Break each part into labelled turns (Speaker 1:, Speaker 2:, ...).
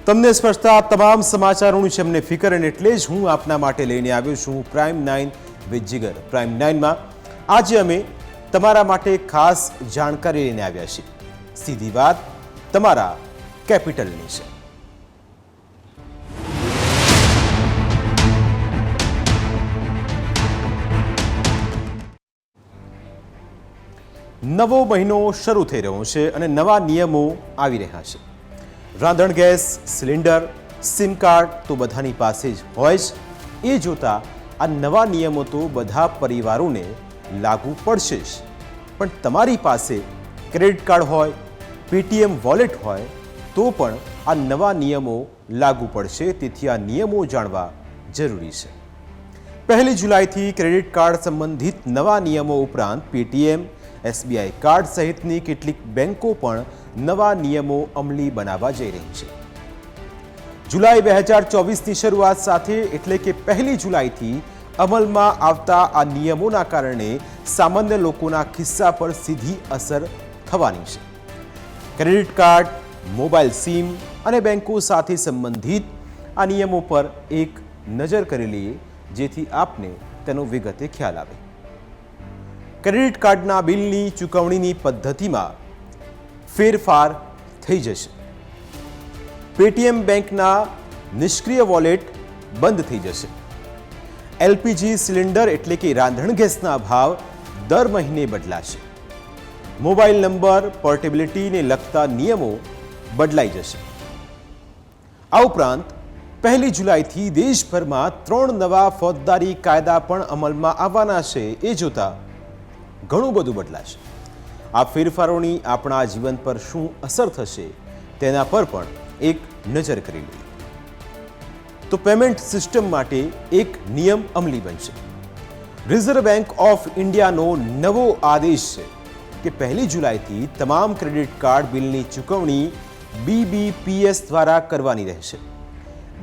Speaker 1: તમને સ્પર્શતા તમામ સમાચારોની છે અમને ફિકર અને એટલે જ હું આપના માટે લઈને આવ્યો છું પ્રાઇમ 9 વિથ જીગર. પ્રાઇમ 9માં આજે અમે તમારા માટે ખાસ જાણકારી લઈને આવ્યા છીએ. સીધી વાત તમારા કેપિટલની છે. નવો મહિનો શરૂ થઈ રહ્યો છે અને નવા નિયમો આવી રહ્યા છે. રાંધણ ગેસ સિલિન્ડર સિમ કાર્ડ તો બધાની પાસે જ હોય જ. એ જોતા આ નવા નિયમો તો બધા પરિવારોને લાગુ પડશે જ. પણ તમારી પાસે ક્રેડિટ કાર્ડ હોય, પેટીએમ વોલેટ હોય તો પણ આ નવા નિયમો લાગુ પડશે. તેથી આ નિયમો જાણવા જરૂરી છે. 1 જુલાઈથી ક્રેડિટ કાર્ડ સંબંધિત નવા નિયમો ઉપરાંત પેટીએમ, SBI કાર્ડ સહિતની કેટલીક બેંકો પણ નવા નિયમો અમલી બનાવવા જઈ રહી છે. જુલાઈ 2024ની શરૂઆત સાથે એટલે કે 1 જુલાઈથી અમલમાં આવતા આ નિયમોના કારણે સામાન્ય લોકોના ખિસ્સા પર સીધી અસર થવાની છે. ક્રેડિટ કાર્ડ, મોબાઈલ સિમ અને બેંકો સાથે સંબંધિત આ નિયમો પર એક નજર કરી લઈએ જેથી આપને તેનો વિગતે ખ્યાલ આવે. ક્રેડિટ કાર્ડના બિલની ચૂકવણીની પદ્ધતિમાં ફેરફાર થઈ જશે. પેટીએમ બેંકના નિષ્ક્રિય વોલેટ બંધ થઈ જશે. LPG સિલિન્ડર એટલે કે રાંધણ ગેસના ભાવ દર મહિને બદલાશે. મોબાઈલ નંબર પોર્ટેબિલિટીને લગતા નિયમો બદલાઈ જશે. આ ઉપરાંત 1 જુલાઈથી દેશભરમાં 3 નવા ફોજદારી કાયદા પણ અમલમાં આવવાના છે. એ જોતા ઘણું બધું બદલાશે. આ ફેરફારોની આપણા જીવન પર શું અસર થશે તેના પર પણ એક નજર કરી લઈએ. તો પેમેન્ટ સિસ્ટમ માટે એક નિયમ અમલી બનશે. રિઝર્વ બેંક ઓફ ઇન્ડિયાનો નવો આદેશ છે કે 1 જુલાઈથી તમામ ક્રેડિટ કાર્ડ બિલની ચૂકવણી BBPS દ્વારા કરવાની રહેશે.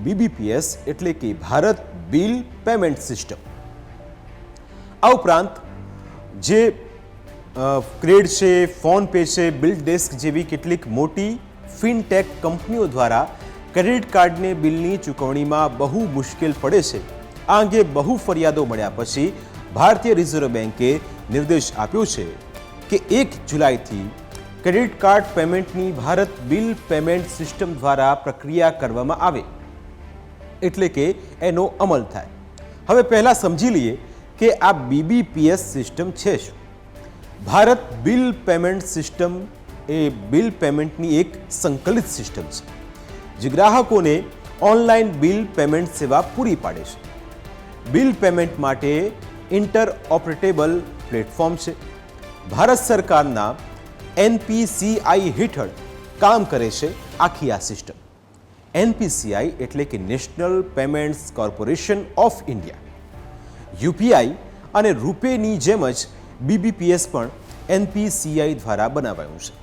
Speaker 1: BBPS એટલે કે ભારત બિલ પેમેન્ટ સિસ્ટમ. આ ઉપરાંત જે ક્રેડ છે, ફોન પે છે, બિલ ડેસ્ક જેવી કેટલીક મોટી ફિનટેક કંપનીઓ દ્વારા ક્રેડિટ કાર્ડને બિલની ચૂકવણીમાં બહુ મુશ્કેલ પડે છે. આ અંગે બહુ ફરિયાદો મળ્યા પછી ભારતીય રિઝર્વ બેંકે નિર્દેશ આપ્યો છે કે 1 જુલાઈથી ક્રેડિટ કાર્ડ પેમેન્ટની ભારત બિલ પેમેન્ટ સિસ્ટમ દ્વારા પ્રક્રિયા કરવામાં આવે એટલે કે એનો અમલ થાય. હવે પહેલાં સમજી લઈએ કે આ BBPS સિસ્ટમ છે શું. ભારત બિલ પેમેન્ટ સિસ્ટમ એ બિલ પેમેન્ટની એક સંકલિત સિસ્ટમ છે જે ગ્રાહકોને ઓનલાઈન બિલ પેમેન્ટ સેવા પૂરી પાડે છે. બિલ પેમેન્ટ માટે ઇન્ટરઓપરેટેબલ પ્લેટફોર્મ છે. ભારત સરકારના NPCI હેઠળ કામ કરે છે આખી આ સિસ્ટમ. NPCI એટલે કે national payments corporation of India. UPI અને રૂપેની જેમ જ BBPS પણ NPCI દ્વારા બનાવાયું છે.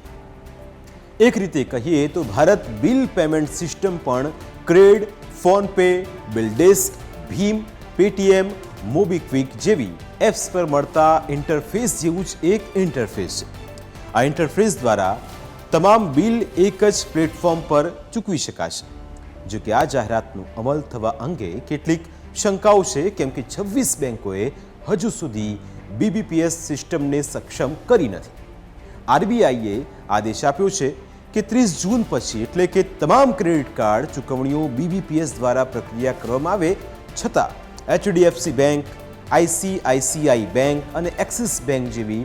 Speaker 1: એક રીતે કહીએ તો ભારત બિલ પેમેન્ટ સિસ્ટમ પણ Cred, PhonePe, BillDesk, ભીમ, પેટીએમ, મોબીક્વિક જેવી એપ્સ પર મળતા ઇન્ટરફેસ જેવું જ એક ઇન્ટરફેસ છે. આ ઇન્ટરફેસ દ્વારા તમામ બિલ એક જ પ્લેટફોર્મ પર ચૂકવી શકાશે. જો કે આ જાહેરાતનો અમલ થવા અંગે કેટલીક શંકાઓ છે કેમ કે 26 બેંકોએ હજુ સુધી BBPS સિસ્ટમને સક્ષમ કરી નથી. RBIએ આદેશ આપ્યો છે કે 30 જૂન પછી એટલે કે તમામ ક્રેડિટ કાર્ડ ચૂકવણીઓ BBPS દ્વારા પ્રક્રિયા કરવામાં આવે. છતાં HDFC બેંક, ICICI બેંક અને એક્સિસ બેંક જેવી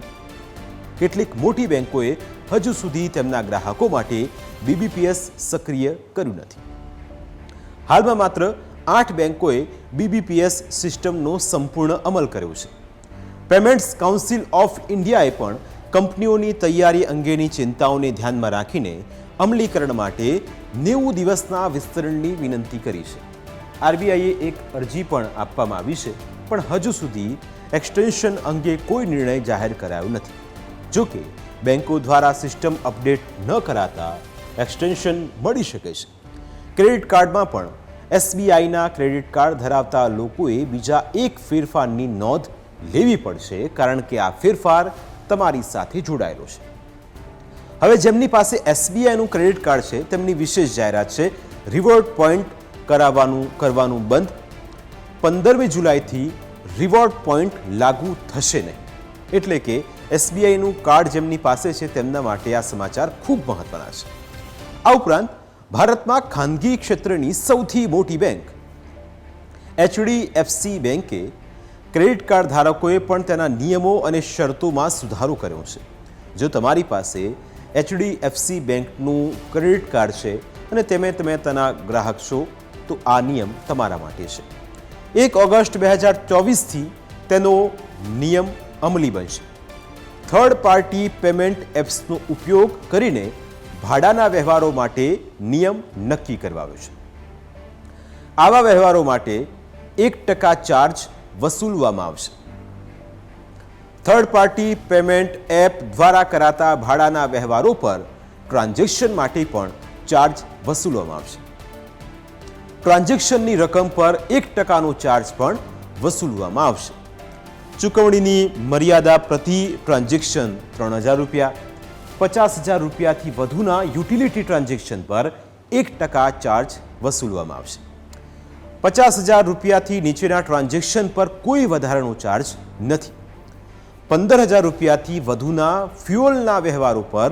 Speaker 1: કેટલીક મોટી બેંકોએ હજુ સુધી તેમના ગ્રાહકો માટે BBPS સક્રિય કર્યું નથી. હાલમાં માત્ર 8 બેંકોએ BBPS સિસ્ટમનો સંપૂર્ણ અમલ કર્યો છે. પેમેન્ટ્સ કાઉન્સિલ ઓફ ઇન્ડિયાએ પણ કંપનીઓની તૈયારી અંગેની ચિંતાઓને ધ્યાનમાં રાખીને અમલીકરણ માટે 90 દિવસના વિસ્તરણની વિનંતી કરી છે. RBIએ એક અરજી પણ આપવામાં આવી છે પણ હજુ સુધી એક્સટેન્શન અંગે કોઈ નિર્ણય જાહેર કરાયો નથી. જો કે બેંકો દ્વારા સિસ્ટમ અપડેટ ન કરાતા એક્સટેન્શન મળી શકે છે. ક્રેડિટ કાર્ડમાં પણ SBIના ક્રેડિટ કાર્ડ ધરાવતા લોકોએ બીજા એક ફેરફારની નોંધ લેવી પડશે કારણ કે આ ફેરફાર તમારી સાથે જોડાયેલો છે. હવે જેમની પાસે SBIનું ક્રેડિટ કાર્ડ છે તેમની વિશેષ જાહેરાત છે. રિવોર્ડ પોઈન્ટ કરવાનું બંધ. 15મી જુલાઈથી રિવોર્ડ પોઈન્ટ લાગુ થશે નહીં. એટલે કે એસબીઆઈનું કાર્ડ જેમની પાસે છે તેમના માટે આ સમાચાર ખૂબ મહત્વના છે. આ ઉપરાંત ભારતમાં ખાનગી ક્ષેત્રની સૌથી મોટી બેંક HDFC બેંકે ક્રેડિટ કાર્ડ ધારકોએ પણ તેના નિયમો અને શરતોમાં સુધારો કર્યો છે. જો તમારી પાસે HDFC બેંકનું ક્રેડિટ કાર્ડ છે અને તમે તેના ગ્રાહક છો તો આ નિયમ તમારા માટે છે. 1 ઓગસ્ટ 2024થી તેનો નિયમ અમલી બનશે. થર્ડ પાર્ટી પેમેન્ટ એપ્સનો ઉપયોગ કરીને ભાડાના વ્યવહારો માટે નિયમ નક્કી કરવામાં આવ્યો છે. આવા વ્યવહારો માટે 1% ચાર્જ વસૂલવામાં આવશે. થર્ડ પાર્ટી પેમેન્ટ એપ દ્વારા કરાતા ભાડાના વ્યવહારો પર ટ્રાન્ઝેક્શન માટે પણ ચાર્જ વસૂલવામાં આવશે. ટ્રાન્ઝેક્શનની રકમ પર 1%નો ચાર્જ પણ વસૂલવામાં આવશે. ચૂકવણીની મર્યાદા પ્રતિ ટ્રાન્ઝેક્શન ₹3000, ₹50,000થી વધુના યુટિલિટી ટ્રાન્ઝેક્શન પર 1% ચાર્જ વસૂલવામાં આવશે. ₹50,000થી નીચેના ટ્રાન્ઝેક્શન પર કોઈ વધારાનો ચાર્જ નથી. ₹15,000થી વધુના ફ્યુઅલના વ્યવહારો પર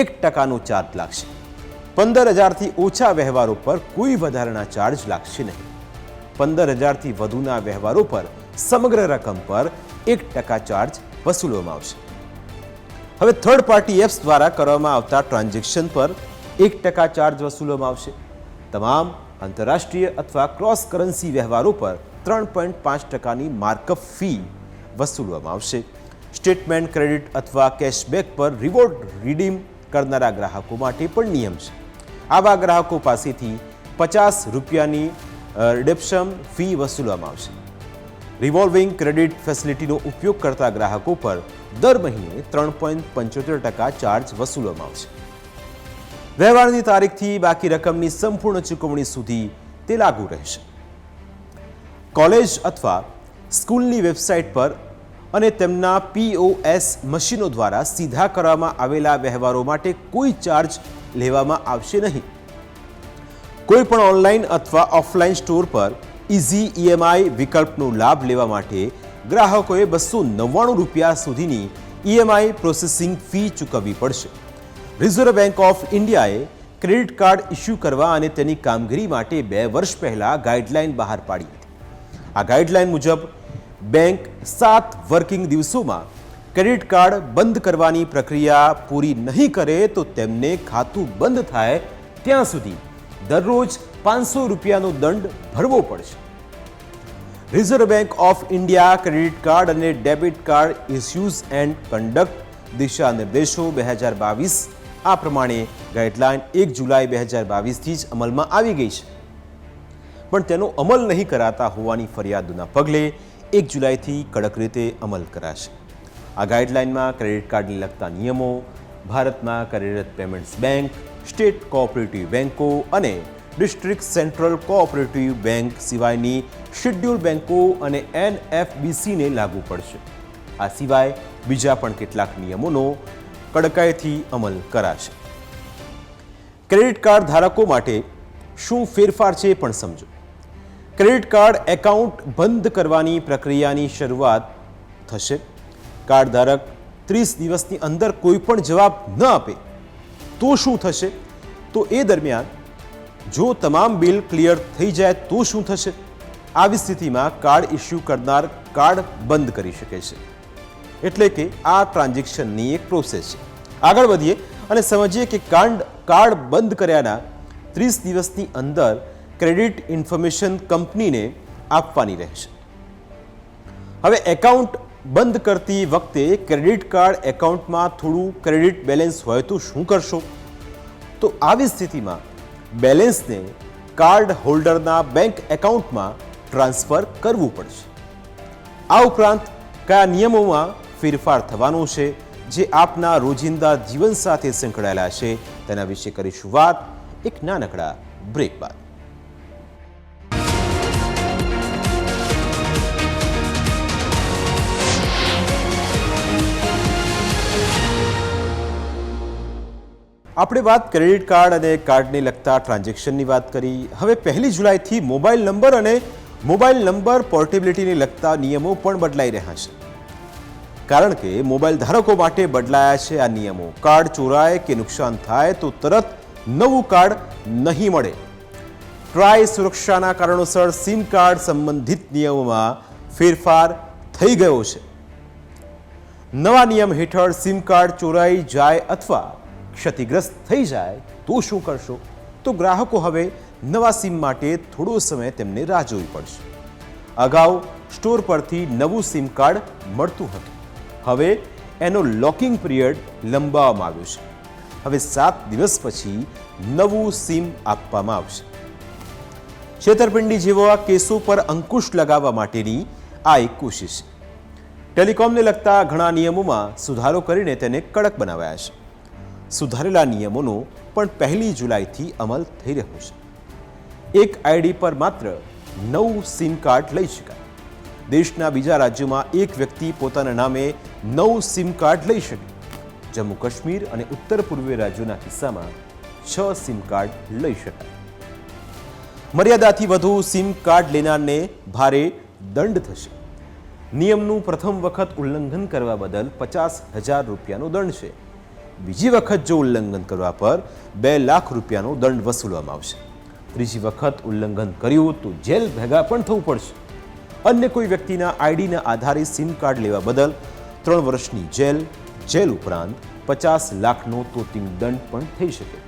Speaker 1: 1%નો ચાર્જ લાગશે. 15,000થી ઓછા વ્યવહારો પર કોઈ વધારાના ચાર્જ લાગશે નહીં. 15,000થી વધુના વ્યવહારો પર સમગ્ર રકમ પર 1% ચાર્જ વસૂલવામાં આવશે. હવે થર્ડ પાર્ટી એપ્સ દ્વારા કરવામાં આવતા ટ્રાન્ઝેક્શન પર 1% ચાર્જ વસૂલવામાં આવશે. તમામ આંતરરાષ્ટ્રીય અથવા ક્રોસ કરન્સી વ્યવહારો પર 3.5%ની માર્કઅપ ફી વસૂલવામાં આવશે. સ્ટેટમેન્ટ ક્રેડિટ અથવા કેશબેક પર રિવોર્ડ રિડીમ કરનારા ગ્રાહકો માટે પણ નિયમ છે. આવા ગ્રાહકો પાસેથી ₹50ની રિડેમ્પશન ફી વસૂલવામાં આવશે. રિવોલ્વિંગ ક્રેડિટ ફેસિલિટીનો ઉપયોગ કરતા ગ્રાહકો પર દર મહિને 3.75% ચાર્જ વસૂલવામાં આવશે. વ્યવહારની તારીખથી બાકી રકમની સંપૂર્ણ ચૂકવણી સુધી તે લાગુ રહેશે. કોલેજ અથવા સ્કૂલની વેબસાઇટ પર અને તેમના POS મશીનો દ્વારા સીધા કરવામાં આવેલા વ્યવહારો માટે કોઈ ચાર્જ લેવામાં આવશે નહીં. કોઈ પણ ઓનલાઈન અથવા ઓફલાઈન સ્ટોર પર ઇઝી EMI વિકલ્પનો લાભ લેવા માટે ગ્રાહકોએ ₹299 સુધીની EMI પ્રોસેસિંગ ફી ચૂકવવી પડશે. રિઝર્વ બેંક ઓફ ઇન્ડિયાએ ક્રેડિટ કાર્ડ ઇસ્યુ કરવા અને તેની કામગીરી માટે 2 વર્ષ પહેલા ગાઈડલાઈન બહાર પાડી હતી. આ ગાઈડલાઈન મુજબ બેંક 7 વર્કિંગ દિવસોમાં ક્રેડિટ કાર્ડ બંધ કરવાની પ્રક્રિયા પૂરી નહીં કરે તો તેમને ખાતું બંધ થાય ત્યાં સુધી દરરોજ ₹500નો દંડ ભરવો પડશે. Reserve Bank of India credit card અને debit card issues and conduct દિશા નિર્દેશો 2022 આ પ્રમાણે ગાઈડલાઈન 1 જુલાઈ 2022થી જ અમલમાં આવી ગઈ છે. પણ તેનો અમલ નહીં કરાતા હોવાની ફરિયાદોના પગલે 1 જુલાઈથી કડક રીતે અમલ કરાશે. આ ગાઈડલાઈનમાં ક્રેડિટ કાર્ડને લગતા નિયમો, ભારતમાં કાર્યરત પેમેન્ટ્સ બેંક, સ્ટેટ કોઓપરેટિવ બેંકો અને ડિસ્ટ્રિક્ટ સેન્ટ્રલ કોઓપરેટિવ બેંક સિવાયની શેડ્યુલ બેંકો અને NFBCને લાગુ પડશે. આ સિવાય બીજા પણ કેટલાક નિયમોનો કડકાઈથી અમલ કરાશે. ક્રેડિટ કાર્ડ ધારકો માટે શું ફેરફાર છે પણ સમજો. ક્રેડિટ કાર્ડ એકાઉન્ટ બંધ કરવાની પ્રક્રિયાની શરૂઆત થશે. કાર્ડ ધારક 30 દિવસની અંદર કોઈ પણ જવાબ ન આપે તો શું થશે? તો એ દરમિયાન જો તમામ બિલ ક્લિયર થઈ જાય તો શું થશે? આવી સ્થિતિમાં કાર્ડ ઇસ્યુ કરનાર કાર્ડ બંધ કરી શકે છે. એટલે કે આ ટ્રાન્ઝેક્શનની એક પ્રોસેસ છે. આગળ વધીએ અને સમજીએ કે કાર્ડ બંધ કર્યાના 30 દિવસની અંદર ક્રેડિટ ઇન્ફોર્મેશન કંપનીને આપવાની રહેશે. હવે એકાઉન્ટ બંધ કરતી વખતે ક્રેડિટ કાર્ડ એકાઉન્ટમાં થોડું ક્રેડિટ બેલેન્સ હોય તો શું કરશો? તો આવી સ્થિતિમાં બેલેન્સને કાર્ડ હોલ્ડરના બેંક એકાઉન્ટમાં ટ્રાન્સફર કરવું પડશે. આ ઉપરાંત કયા નિયમોમાં ફેરફાર થવાનો છે જે આપના રોજિંદા જીવન સાથે સંકળાયેલા છે તેના વિશે કરીશું વાત એક નાનકડા બ્રેક બાદ. આપણે વાત ક્રેડિટ કાર્ડ અને કાર્ડને લગતા ટ્રાન્ઝેક્શનની વાત કરી. હવે 1 જુલાઈથી મોબાઈલ નંબર અને મોબાઈલ નંબર પોર્ટેબિલિટીને લગતા નિયમો પણ બદલાઈ રહ્યા છે. કારણ કે મોબાઈલ ધારકો માટે બદલાયા છે આ નિયમો. કાર્ડ ચોરાય કે નુકસાન થાય તો તરત નવું કાર્ડ નહીં મળે. ટ્રાય સુરક્ષાના કારણોસર સિમ કાર્ડ સંબંધિત નિયમોમાં ફેરફાર થઈ ગયો છે. નવા નિયમ હેઠળ સિમ કાર્ડ ચોરાઈ જાય અથવા ક્ષતિગ્રસ્ત થઈ જાય તો શું કરશો? તો ગ્રાહકો હવે નવા સિમ માટે થોડો સમય તેમને રાહ જોવી પડશે. અગાઉ સ્ટોર પરથી નવું સિમ કાર્ડ મળતું હતું. હવે એનો લોકિંગ પિરિયડ લંબાવવામાં આવ્યો છે. હવે 7 દિવસ પછી નવું સિમ આપવામાં આવશે. છેતરપિંડી જેવા કેસો પર અંકુશ લગાવવા માટેની આ એક કોશિશ છે. ટેલિકોમને લગતા ઘણા નિયમોમાં સુધારો કરીને તેને કડક બનાવાયા છે. સુધારેલા નિયમોનો પણ 1 જુલાઈથી અમલ થઈ રહ્યો છે. એક આઈડી પર માત્ર 9 સિમ કાર્ડ લઈ શકાય. દેશના બીજા રાજ્યોમાં એક વ્યક્તિ પોતાના નામે 9 સિમ કાર્ડ લઈ શકે. જમ્મુ કાશ્મીર અને ઉત્તર પૂર્વીય રાજ્યોના કિસ્સામાં 6 સિમ કાર્ડ લઈ શકાય. મર્યાદાથી વધુ સિમ કાર્ડ લેનારને ભારે દંડ થશે. નિયમનું પ્રથમ વખત ઉલ્લંઘન કરવા બદલ 50,000 રૂપિયાનો દંડ છે. બીજી વખત જો ઉલ્લંઘન કરવા પર 2 લાખ રૂપિયાનો દંડ વસૂલવામાં આવશે. ત્રીજી વખત ઉલ્લંઘન કર્યું તો જેલ ભેગા પણ થવું પડશે. અન્ય કોઈ વ્યક્તિના આઈડીના આધારે સિમ કાર્ડ લેવા બદલ 3 વર્ષની જેલ ઉપરાંત 50 લાખનો તોતિંગ દંડ પણ થઈ શકે.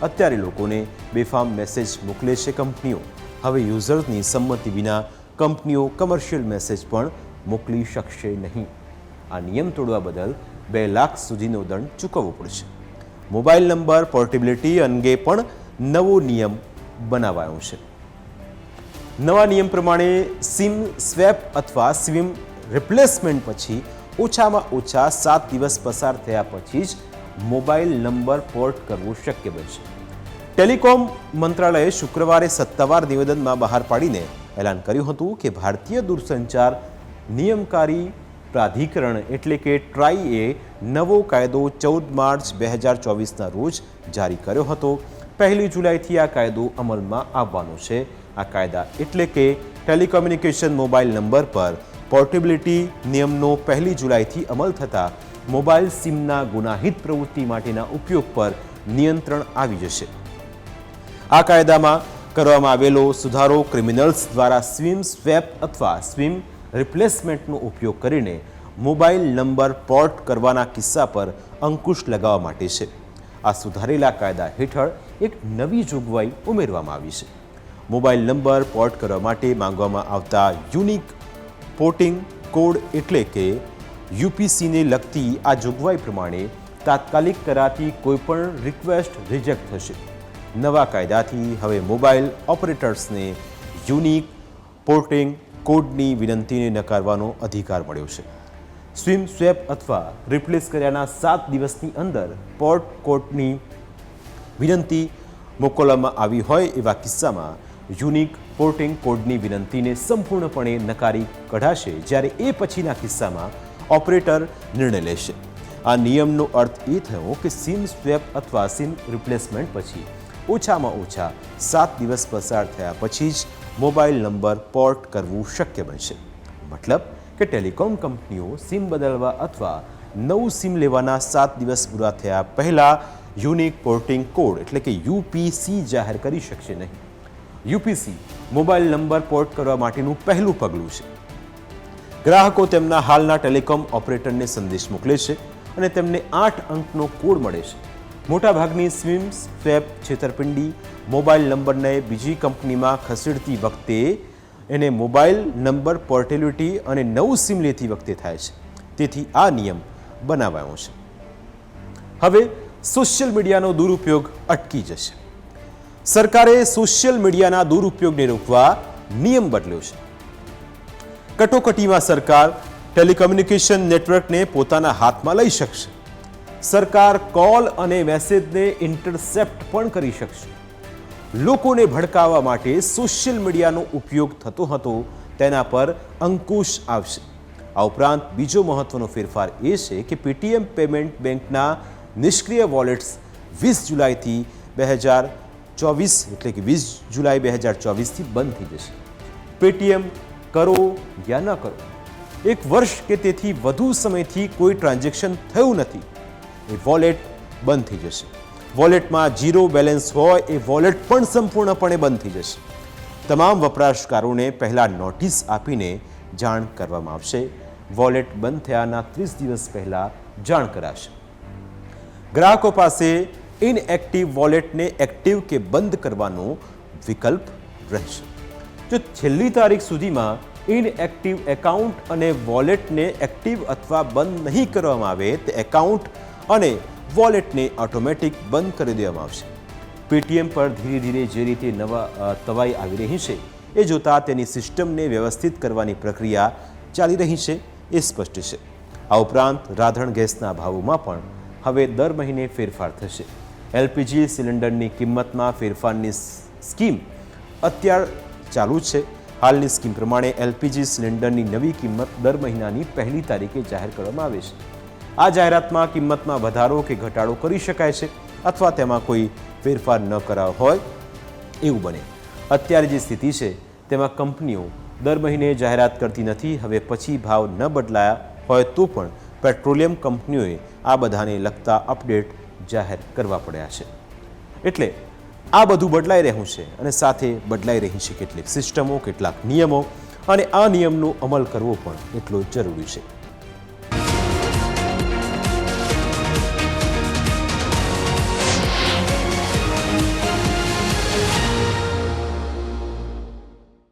Speaker 1: અત્યારે લોકોને બેફામ મેસેજ મોકલે છે કંપનીઓ. હવે યુઝર્સની સંમતિ વિના કંપનીઓ કમર્શિયલ મેસેજ પણ મોકલી શકશે નહીં. આ નિયમ તોડવા બદલ 2 લાખ સુધીનો દંડ ચૂકવવો પડશે. મોબાઈલ નંબર પોર્ટેબિલિટી અંગે પણ નવો નિયમ બનાવાયો છે. નવા નિયમ પ્રમાણે સિમ સ્વેપ અથવા સિમ રિપ્લેસમેન્ટ પછી ઓછામાં ઓછા 7 દિવસ પસાર થયા પછી જ મોબાઈલ નંબર પોર્ટ કરવો શક્ય બનશે. ટેલિકોમ મંત્રાલયે શુક્રવારે સત્તાવાર નિવેદનમાં બહાર પાડીને એલાન કર્યું હતું કે ભારતીય દૂરસંચાર નિયમનકારી પ્રાધિકરણ એટલે કે ટ્રાઈએ નવો કાયદો 14 માર્ચ 2024ના રોજ જારી કર્યો હતો. 1 જુલાઈથી આ કાયદો અમલમાં આવવાનો છે. આ કાયદા એટલે કે ટેલિકોમ્યુનિકેશન મોબાઈલ નંબર પર પોર્ટેબિલિટી નિયમનો 1 જુલાઈથી અમલ થતાં મોબાઈલ સિમના ગુનાહિત પ્રવૃત્તિ માટેના ઉપયોગ પર નિયંત્રણ આવી જશે. આ કાયદામાં કરવામાં આવેલો સુધારો ક્રિમિનલ્સ દ્વારા સિમ સ્વેપ અથવા સિમ રિપ્લેસમેન્ટનો ઉપયોગ કરીને મોબાઈલ નંબર પોર્ટ કરવાના કિસ્સા પર અંકુશ લગાવવા માટે છે. આ સુધારેલા કાયદા હેઠળ એક નવી જોગવાઈ ઉમેરવામાં આવી છે. મોબાઈલ નંબર પોર્ટ કરવા માટે માંગવામાં આવતા યુનિક પોર્ટિંગ કોડ એટલે કે યુપીસીને લગતી આ જોગવાઈ પ્રમાણે તાત્કાલિક કરાતી કોઈપણ રિક્વેસ્ટ રિજેક્ટ થશે. નવા કાયદાથી હવે મોબાઈલ ઓપરેટર્સને યુનિક પોર્ટિંગ કોડની વિનંતીને નકારવાનો અધિકાર મળ્યો છે. સિમ સ્વેપ અથવા રિપ્લેસ કર્યાના 7 દિવસની અંદર પોર્ટ કોડની વિનંતી મોકલવામાં આવી હોય એવા કિસ્સામાં યુનિક પોર્ટિંગ કોડની વિનંતીને સંપૂર્ણપણે નકારી કઢાશે, જ્યારે એ પછીના કિસ્સામાં ઓપરેટર નિર્ણય લેશે. આ નિયમનો અર્થ એ થયો કે સિમ સ્વેપ અથવા સિમ રિપ્લેસમેન્ટ પછી ઓછામાં ઓછા 7 દિવસ પસાર થયા પછી જ મોબાઈલ નંબર પોર્ટ કરવું શક્ય બનશે. મતલબ કે ટેલિકોમ કંપનીઓ સિમ બદલવા અથવા નવું સિમ લેવાના 7 દિવસ પૂરા થયા પહેલાં યુનિક પોર્ટિંગ કોડ એટલે કે યુપીસી જાહેર કરી શકશે નહીં. યુપીસી મોબાઈલ નંબર પોર્ટ કરવા માટેનું પહેલું પગલું છે. ગ્રાહકો તેમના હાલના ટેલિકોમ ઓપરેટરને સંદેશ મોકલે છે અને તેમને 8 અંકનો કોડ મળે છે. મોટાભાગની સિમ સ્વેપ છેતરપિંડી મોબાઈલ નંબરને બીજી કંપનીમાં ખસેડતી વખતે એને મોબાઈલ નંબર પોર્ટેબિલિટી અને નવું સિમ લેતી વખતે થાય છે. તેથી આ નિયમ બનાવાયો છે. હવે સોશિયલ મીડિયાનો દુરુપયોગ અટકી જશે. સરકારે સોશિયલ મીડિયાના દુરુપયોગને રોકવા નિયમ બદલ્યો છે. કટોકટીમાં સરકાર ટેલિકોમ્યુનિકેશન નેટવર્કને પોતાના હાથમાં લઈ શકશે. સરકાર કોલ અને મેસેજને ઇન્ટરસેપ્ટ પણ કરી શકશે. લોકોને ભડકાવવા માટે સોશિયલ મીડિયાનો ઉપયોગ થતો હતો તેના પર અંકુશ આવશે. આ ઉપરાંત બીજો મહત્વનો ફેરફાર એ છે કે પેટીએમ પેમેન્ટ બેંકના નિષ્ક્રિય વોલેટ્સ 20 જુલાઈથી 2024 એટલે કે 20 જુલાઈ 2024થી બંધ થઈ જશે. પેટીએમ કરો યા ન કરો, 1 વર્ષ કે તેથી વધુ સમયથી કોઈ ટ્રાન્ઝેક્શન થયું નથી, એ વોલેટ બંધ થઈ જશે. વોલેટમાં ઝીરો બેલેન્સ હોય એ વોલેટ પણ સંપૂર્ણપણે બંધ થઈ જશે. તમામ વપરાશકારોને પહેલાં નોટિસ આપીને જાણ કરવામાં આવશે. વોલેટ બંધ થયાના 30 દિવસ પહેલાં જાણ કરાશે. ગ્રાહકો પાસે ઇનએક્ટિવ વોલેટને એક્ટિવ કે બંધ કરવાનો વિકલ્પ રહેશે. જો છેલ્લી તારીખ સુધીમાં ઇનએક્ટિવ એકાઉન્ટ અને વોલેટને એક્ટિવ અથવા બંધ નહીં કરવામાં આવે તો એકાઉન્ટ અને વોલેટને ઓટોમેટિક બંધ કરી દેવામાં આવશે. પેટીએમ પર ધીરે ધીરે જે રીતે નવા તવાઈ આવી રહી છે એ જોતાં તેની સિસ્ટમને વ્યવસ્થિત કરવાની પ્રક્રિયા ચાલી રહી છે એ સ્પષ્ટ છે. આ ઉપરાંત રાંધણ ગેસના ભાવોમાં પણ હવે દર મહિને ફેરફાર થશે. એલપીજી સિલિન્ડરની કિંમતમાં ફેરફારની સ્કીમ અત્યારે ચાલુ છે. હાલની સ્કીમ પ્રમાણે એલપીજી સિલિન્ડરની નવી કિંમત દર મહિનાની 1લી તારીખે જાહેર કરવામાં આવે છે. આ જાહેરાતમાં કિંમતમાં વધારો કે ઘટાડો કરી શકાય છે અથવા તેમાં કોઈ ફેરફાર ન કરાયો હોય એવું બને. અત્યારે જે સ્થિતિ છે તેમાં કંપનીઓ દર મહિને જાહેરાત કરતી નથી. હવે પછી ભાવ ન બદલાયા હોય તો પણ પેટ્રોલિયમ કંપનીઓએ આ બધાને લગતા અપડેટ જાહેર કરવા પડ્યા છે. એટલે આ બધું બદલાઈ રહ્યું છે અને સાથે બદલાઈ રહી છે કેટલીક સિસ્ટમો, કેટલાક નિયમો, અને આ નિયમનો અમલ કરવો પણ એટલો જરૂરી છે.